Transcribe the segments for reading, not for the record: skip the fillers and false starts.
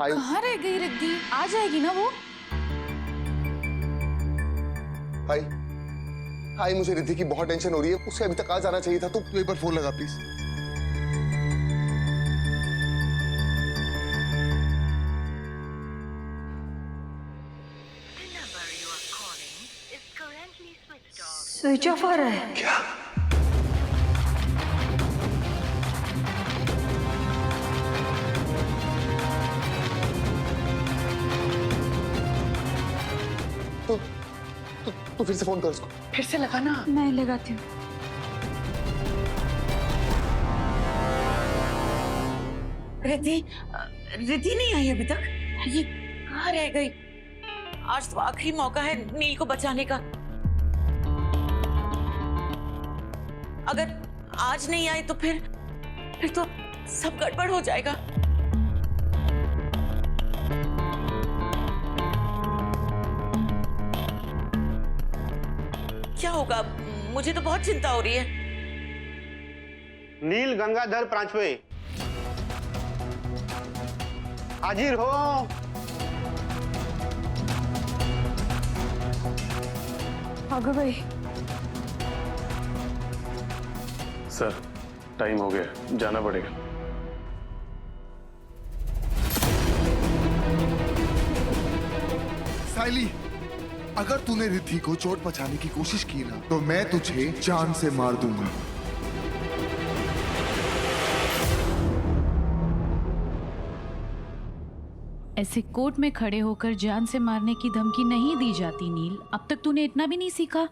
हाय कहाँ रह गई रिद्धि? आ जाएगी ना वो? हाय हाय, मुझे रिद्धि की बहुत टेंशन हो रही है। उसे अभी तक आ जाना चाहिए था। तू एक बार फोन लगा प्लीज। स्विच ऑफ आ रहा है क्या? तू फिर से फोन कर उसको। फिर से लगा ना। मैं लगाती हूँ। रिद्धि रिद्धि नहीं आई अभी तक। ये कहाँ रह गई? आज तो आखिरी मौका है नील को बचाने का। अगर आज नहीं आई तो फिर तो सब गड़बड़ हो जाएगा। क्या होगा? मुझे तो बहुत चिंता हो रही है। नील गंगाधर प्रांचवे, हाजिर हो। भागो भाई। सर टाइम हो गया, जाना पड़ेगा। साइली, अगर तूने रिद्धि को चोट पहुंचाने की कोशिश की ना, तो मैं तुझे जान से मार दूंगा। ऐसे कोर्ट में खड़े होकर जान से मारने की धमकी नहीं दी जाती नील। अब तक तूने इतना भी नहीं सीखा?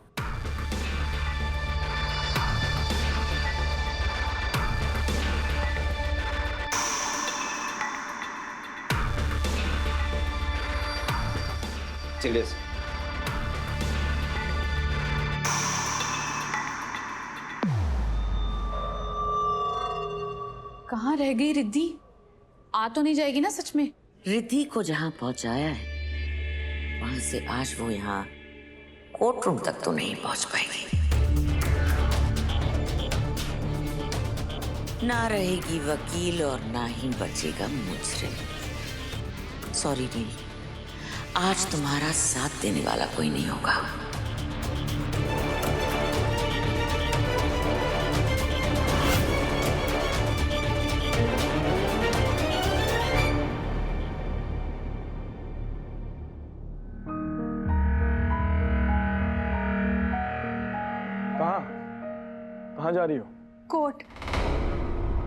सीरियस। कहाँ रह गई रिद्धि? आ तो नहीं जाएगी ना सच में? रिद्धि को जहां पहुंचाया है वहां से आज वो यहाँ कोर्ट रूम तक तो नहीं पहुंच पाएगी। ना रहेगी वकील और ना ही बचेगा मुजरिम। सॉरी नील, आज तुम्हारा साथ देने वाला कोई नहीं होगा। कहाँ जा रही हो? कोर्ट।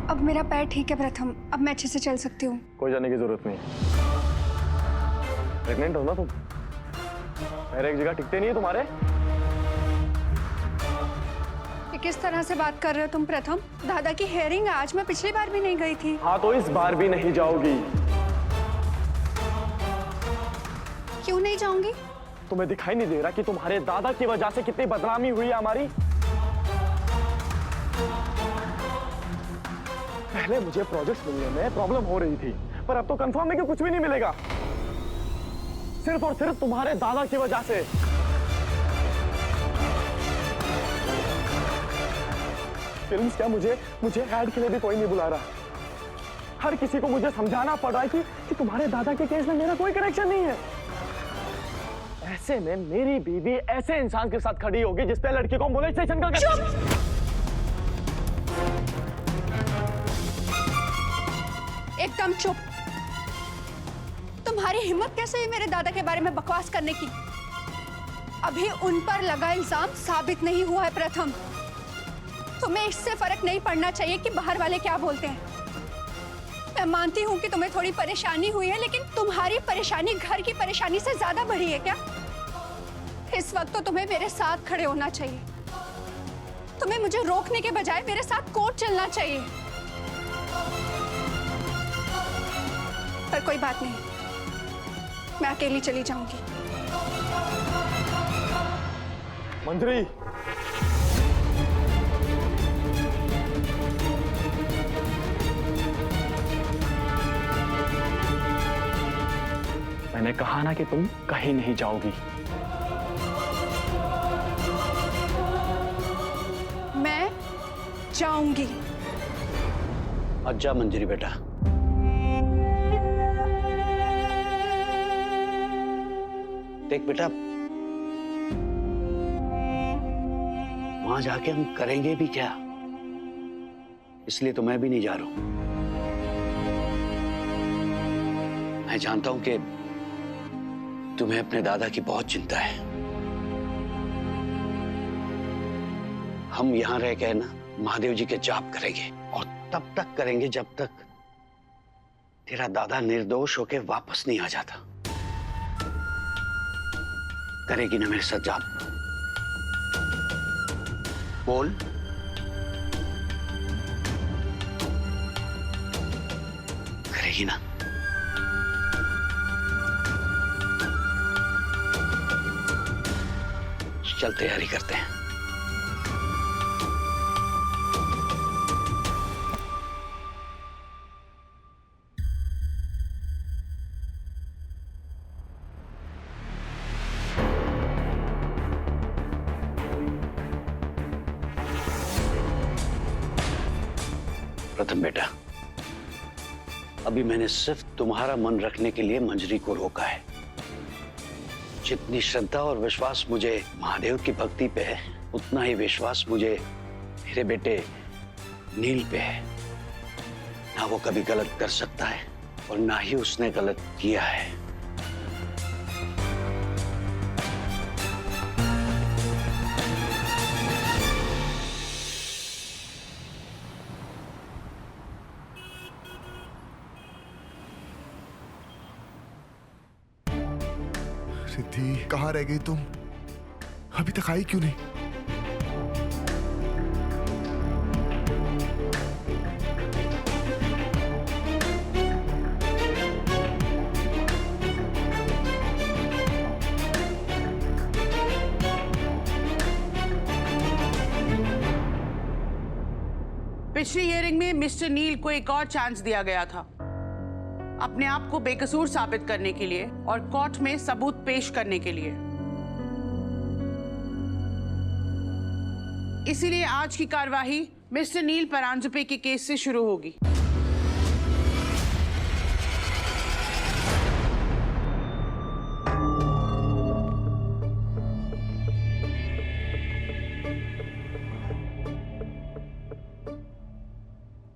अब मेरा पैर ठीक है प्रथम, अब मैं अच्छे से चल सकती हूँ। कोई जाने की जरूरत नहीं। प्रेग्नेंट हो ना तुम? पैर एक जगह टिकते नहीं है तुम्हारे। ये किस तरह से बात कर रहे हो तुम प्रथम? दादा की हेयरिंग आज, मैं पिछली बार भी नहीं गई थी। हाँ तो इस बार भी नहीं जाओगी। क्यों नहीं जाऊंगी? तुम्हें दिखाई नहीं दे रहा कि तुम्हारे दादा की वजह से कितनी बदनामी हुई है हमारी? पहले मुझे प्रोजेक्ट मिलने में प्रॉब्लम हो रही थी, पर अब तो कंफर्म है कि कुछ भी नहीं मिलेगा, सिर्फ और सिर्फ तुम्हारे दादा की वजह से। फिल्म्स क्या, मुझे ऐड के लिए भी कोई नहीं बुला रहा। हर किसी को मुझे समझाना पड़ रहा है कि तुम्हारे दादा के केस में मेरा कोई कनेक्शन नहीं है। ऐसे में मेरी बीवी ऐसे इंसान के साथ खड़ी होगी जिस पे लड़की को मोलेस्टेशन का एकदम चुप। तुम्हारी हिम्मत कैसे हुई मेरे दादा के बारे में बकवास करने की? अभी उन पर लगा इल्जाम साबित नहीं हुआ है प्रथम। तुम्हें इससे फर्क नहीं पड़ना चाहिए कि बाहर वाले क्या बोलते हैं। मैं मानती हूँ कि तुम्हें थोड़ी परेशानी हुई है, लेकिन तुम्हारी परेशानी घर की परेशानी से ज्यादा बड़ी है क्या? इस वक्त तो तुम्हें मेरे साथ खड़े होना चाहिए। तुम्हें मुझे रोकने के बजाय मेरे साथ कोर्ट चलना चाहिए। पर कोई बात नहीं, मैं अकेली चली जाऊंगी। मंत्री, मैंने कहा ना कि तुम कहीं नहीं जाओगी। मैं जाऊंगी। अच्छा मंजरी बेटा, देख बेटा, वहां जाके हम करेंगे भी क्या, इसलिए तो मैं भी नहीं जा रहा हूं। मैं जानता हूं कि तुम्हें अपने दादा की बहुत चिंता है। हम यहां रह के ना महादेव जी के जाप करेंगे, और तब तक करेंगे जब तक तेरा दादा निर्दोष होके वापस नहीं आ जाता। करेगी ना मेरे साथ जाप? बोल। करेगी ना? चल तैयारी करते हैं। प्रथम बेटा, अभी मैंने सिर्फ तुम्हारा मन रखने के लिए मंजरी को रोका है। जितनी श्रद्धा और विश्वास मुझे महादेव की भक्ति पे है, उतना ही विश्वास मुझे मेरे बेटे नील पे है। ना वो कभी गलत कर सकता है और ना ही उसने गलत किया है। रिद्धि, कहाँ रह गई तुम? अभी तक आई क्यों नहीं? पिछली हियरिंग में मिस्टर नील को एक और चांस दिया गया था अपने आप को बेकसूर साबित करने के लिए और कोर्ट में सबूत पेश करने के लिए। इसीलिए आज की कार्यवाही मिस्टर नील परांजपे के केस से शुरू होगी।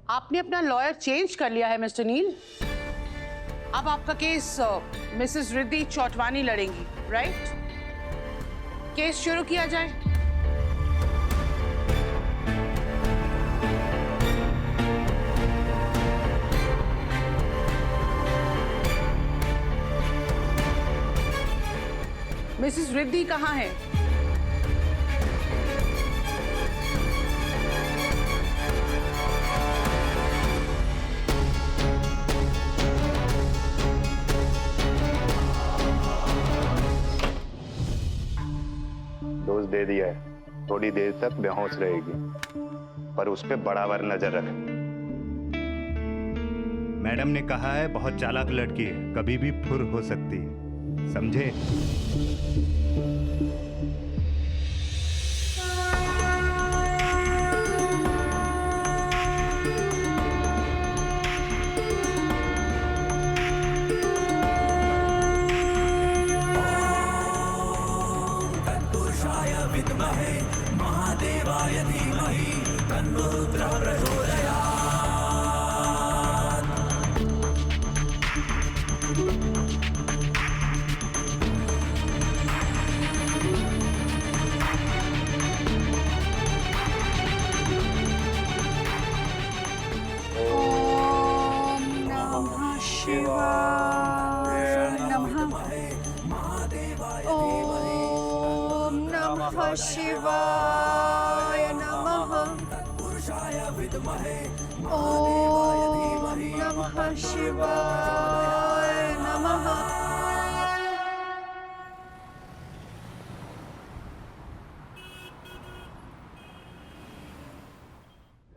आपने अपना लॉयर चेंज कर लिया है मिस्टर नील। अब आपका केस मिसेस रिद्धि चौटवानी लड़ेंगी, राइट? केस शुरू किया जाए। मिसेस रिद्धि कहाँ है? डोज दे दिया है, थोड़ी देर तक बेहोश रहेगी, पर उस पे बराबर नजर रख। मैडम ने कहा है बहुत चालाक लड़की है, कभी भी फुर हो सकती है, समझे? शिवाय नमः। ओम नमः शिवाय नमः।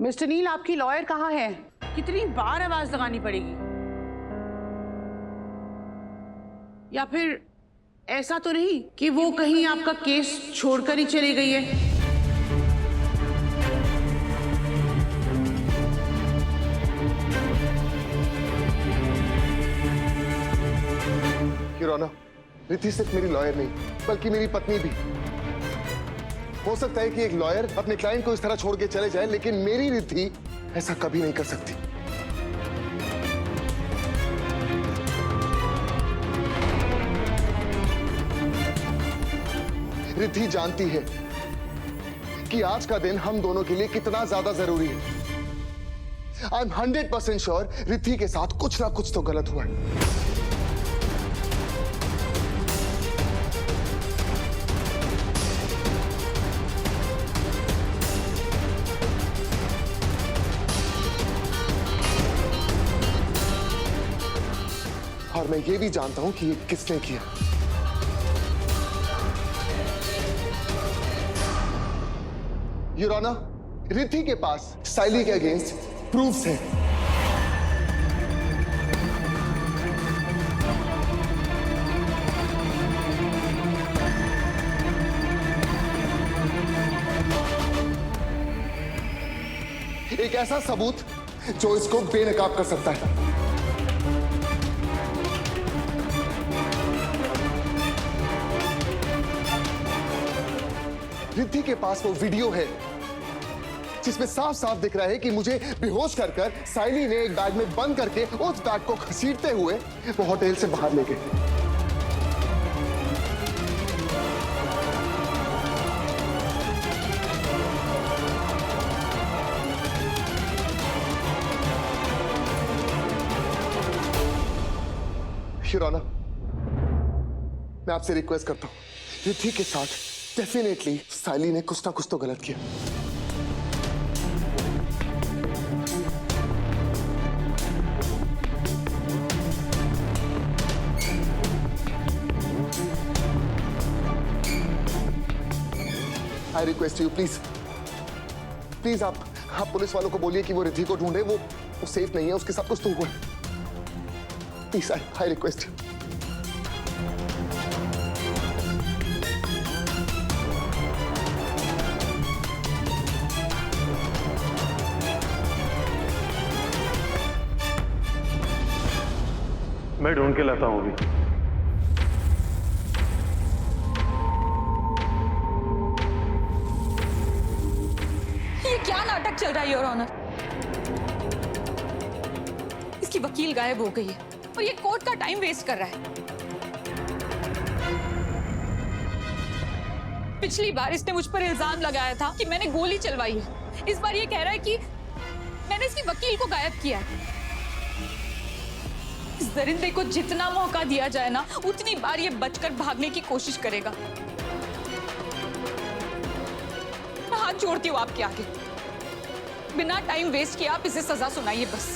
मिस्टर नील, आपकी लॉयर कहाँ है? कितनी बार आवाज लगानी पड़ेगी? या फिर ऐसा तो नहीं कि वो कहीं आपका केस छोड़कर ही चली गई है? योर ऑनर, रिद्धि सिर्फ मेरी लॉयर नहीं बल्कि मेरी पत्नी भी। हो सकता है कि एक लॉयर अपने क्लाइंट को इस तरह छोड़ के चले जाए, लेकिन मेरी रिद्धि ऐसा कभी नहीं कर सकती। रिद्धि जानती है कि आज का दिन हम दोनों के लिए कितना ज्यादा जरूरी है। आई एम 100% श्योर रिद्धि के साथ कुछ ना कुछ तो गलत हुआ है। और मैं ये भी जानता हूं कि ये किसने किया। योर ऑनर, रिद्धि के पास साइली के अगेंस्ट प्रूफ्स हैं। एक ऐसा सबूत जो इसको बेनकाब कर सकता है। रिद्धि के पास वो वीडियो है जिसमें साफ साफ दिख रहा है कि मुझे बेहोश कर साइली ने एक बैग में बंद करके उस बैग को घसीटते हुए वो होटल से बाहर ले गए। योर ऑनर, मैं आपसे रिक्वेस्ट करता हूं, रिद्धि के साथ डेफिनेटली साइली ने कुछ ना कुछ तो गलत किया। I request you, please please आप पुलिस वालों को बोलिए कि वो रिद्धि को ढूंढे। वो सेफ नहीं है, उसके साथ कुछ तो हुआ है। Please I request you. मैं ढूंढ के लाता हूं अभी। ये क्या नाटक चल रहा है योर ऑनर? इसकी वकील गायब हो गई है और ये कोर्ट का टाइम वेस्ट कर रहा है। पिछली बार इसने मुझ पर इल्जाम लगाया था कि मैंने गोली चलवाई है। इस बार ये कह रहा है कि मैंने इसकी वकील को गायब किया है। इस दरिंदे को जितना मौका दिया जाए ना, उतनी बार ये बचकर भागने की कोशिश करेगा। मैं हाथ जोड़ती हूँ आपके आगे, बिना टाइम वेस्ट किए आप इसे सजा सुनाइए बस।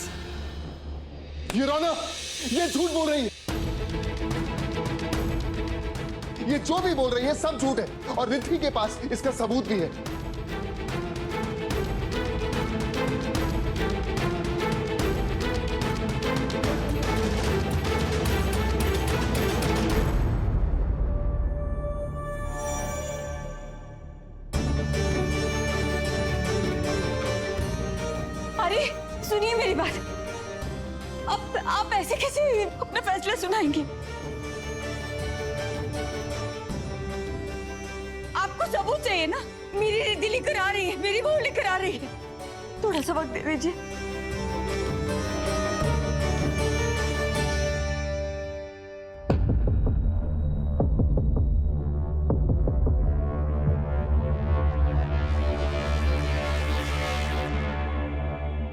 योर ऑनर, ये झूठ बोल रही है। ये जो भी बोल रही है सब झूठ है और रिद्धि के पास इसका सबूत भी है। अरे सुनिए मेरी बात, अब आप ऐसे कैसे अपना फैसला सुनाएंगे? आपको सबूत चाहिए ना? मेरी दिल लेकर आ रही है, मेरी बहू लेकर आ रही है। थोड़ा सा वक्त दे दीजिए।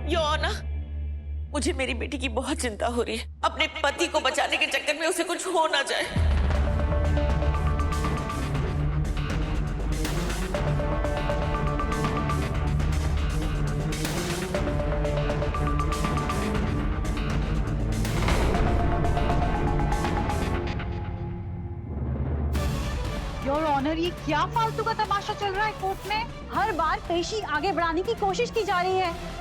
योना, मुझे मेरी बेटी की बहुत चिंता हो रही है। अपने पति को बचाने के चक्कर में उसे कुछ हो ना जाए। योर ऑनर, ये क्या फालतू का तमाशा चल रहा है कोर्ट में? हर बार पेशी आगे बढ़ाने की कोशिश की जा रही है।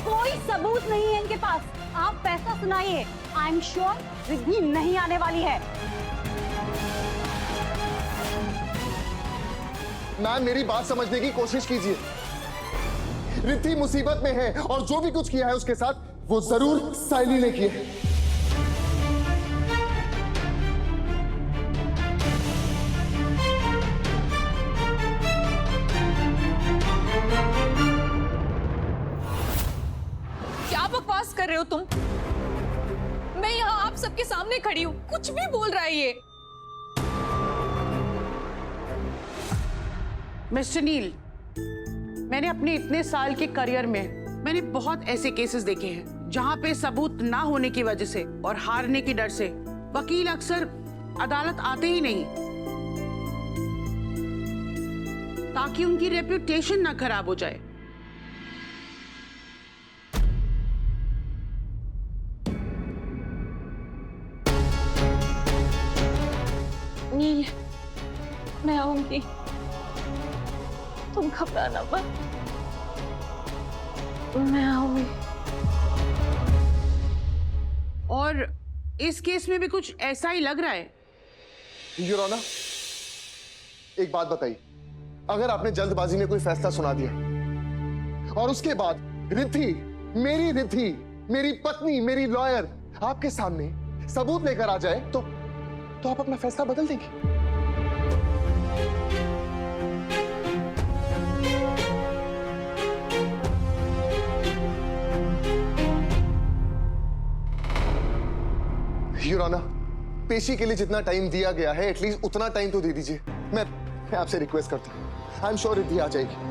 कोई सबूत नहीं है इनके पास। आप फैसला सुनाइए। आई एम श्योर रिद्धि नहीं आने वाली है। मैम, मेरी बात समझने की कोशिश कीजिए। रिद्धि मुसीबत में है और जो भी कुछ किया है उसके साथ वो जरूर साइली ने किया है। क्या बकवास कर रहे हो तुम? मैं यहाँ आप सबके सामने खड़ी हूँ, कुछ भी बोल रहा है ये। मिस्टर नील, मैंने अपने इतने साल के करियर में मैंने बहुत ऐसे केसेस देखे हैं जहां पे सबूत ना होने की वजह से और हारने की डर से वकील अक्सर अदालत आते ही नहीं, ताकि उनकी रेप्यूटेशन ना खराब हो जाए। नील, मैं आऊंगी, तुम घबराना मत, मैं आऊंगी। और इस केस में भी कुछ ऐसा ही लग रहा है। योर ऑनर, एक बात बताइए, अगर आपने जल्दबाजी में कोई फैसला सुना दिया और उसके बाद रिद्धि, मेरी पत्नी, मेरी लॉयर आपके सामने सबूत लेकर आ जाए तो आप अपना फैसला बदल देंगे? योर ऑनर, पेशी के लिए जितना टाइम दिया गया है एटलीस्ट उतना टाइम तो दे दीजिए। मैं आपसे रिक्वेस्ट करता हूं। आई एम श्योर रिद्धि आ जाएगी।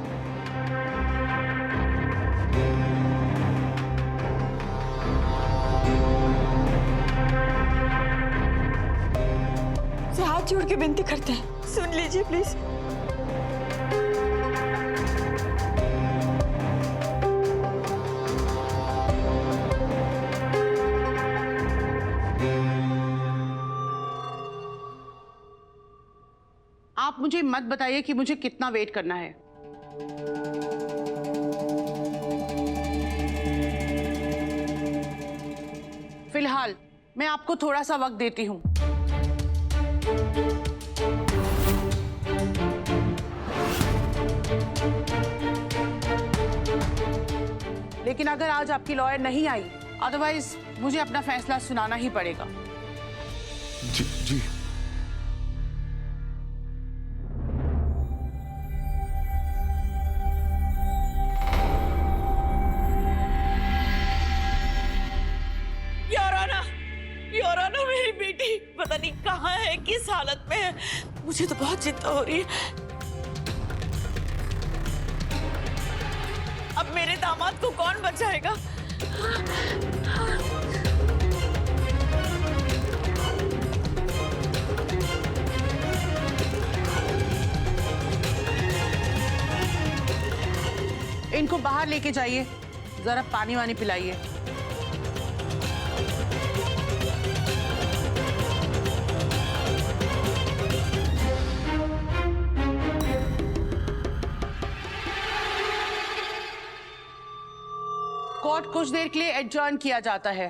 हाथ जोड़ के विनती करते हैं, सुन लीजिए प्लीज। आप मुझे मत बताइए कि मुझे कितना वेट करना है। फिलहाल मैं आपको थोड़ा सा वक्त देती हूं। लेकिन अगर आज आपकी लॉयर नहीं आई, अदरवाइज मुझे अपना फैसला सुनाना ही पड़ेगा। जी। योर ऑनर, मेरी बेटी पता नहीं कहाँ है, किस हालत में है, मुझे तो बहुत चिंता हो रही है। अब मेरे दामाद को कौन बचाएगा? इनको बाहर लेके जाइए, जरा पानी वानी पिलाइए। कोर्ट कुछ देर के लिए एडजर्न किया जाता है।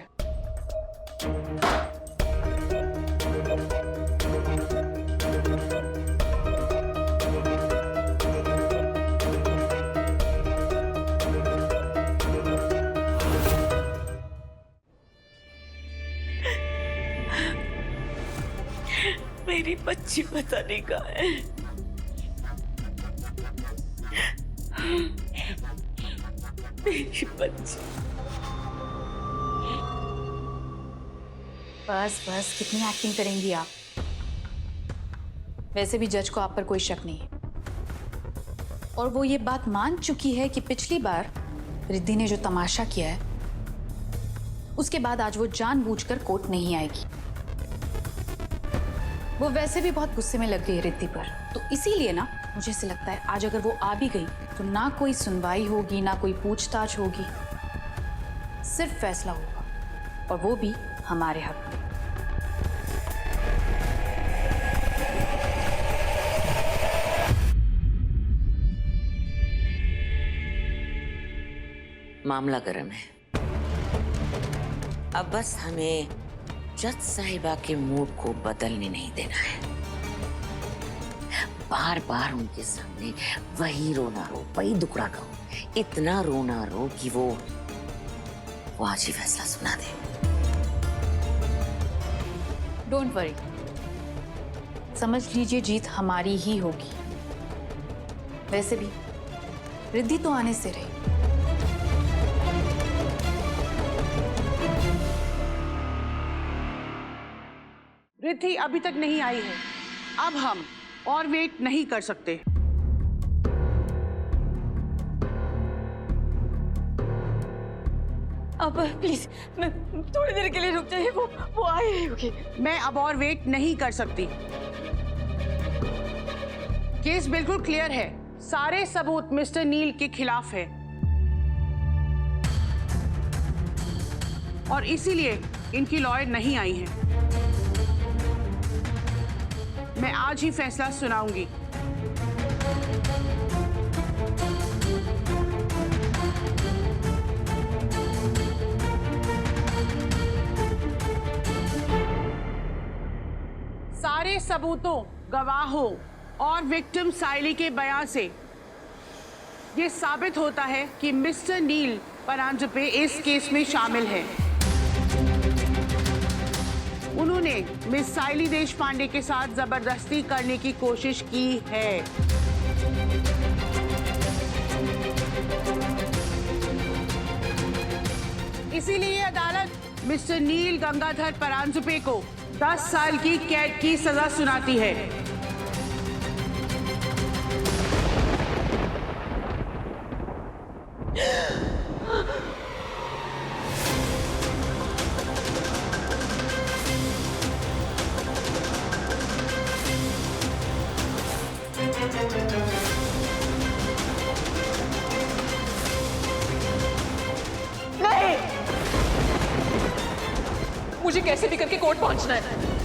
मेरी बच्ची पता नहीं कहाँ है। मेरी बच्ची। बस कितनी एक्टिंग करेंगी आप? वैसे भी जज को आप पर कोई शक नहीं है और वो ये बात मान चुकी है कि पिछली बार रिद्धि ने जो तमाशा किया है उसके बाद आज वो जानबूझकर कोर्ट नहीं आएगी। वो वैसे भी बहुत गुस्से में लग गई है रिद्धि पर, तो इसीलिए ना मुझे ऐसे लगता है आज अगर वो आ भी गई तो ना कोई सुनवाई होगी, ना कोई पूछताछ होगी, सिर्फ फैसला होगा और वो भी हमारे हक में। मामला गर्म है। अब बस हमें जज साहिबा के मूड को बदलने नहीं देना है। बार बार उनके सामने वही रोना रो, वही दुखड़ा कहो, इतना रोना रो कि वो आज ही फैसला सुना दे। डोंट वरी, समझ लीजिए जीत हमारी ही होगी। वैसे भी रिद्धि तो आने से रही। रिद्धि अभी तक नहीं आई है। अब हम और वेट नहीं कर सकते। अब प्लीज मैं थोड़ी देर के लिए रुक जाइए, वो आ ही रही होगी। मैं अब और वेट नहीं कर सकती। केस बिल्कुल क्लियर है, सारे सबूत मिस्टर नील के खिलाफ है और इसीलिए इनकी लॉयर नहीं आई है। मैं आज ही फैसला सुनाऊंगी। सारे सबूतों, गवाहों और विक्टिम साइली के बयान से ये साबित होता है कि मिस्टर नील परांजपे इस केस में शामिल है। उन्होंने मिस साइली देशपांडे के साथ जबरदस्ती करने की कोशिश की है। इसीलिए अदालत मिस्टर नील गंगाधर परांजपे को 10 साल की कैद की सजा सुनाती है। मुझे कैसे भी करके कोर्ट पहुंचना है।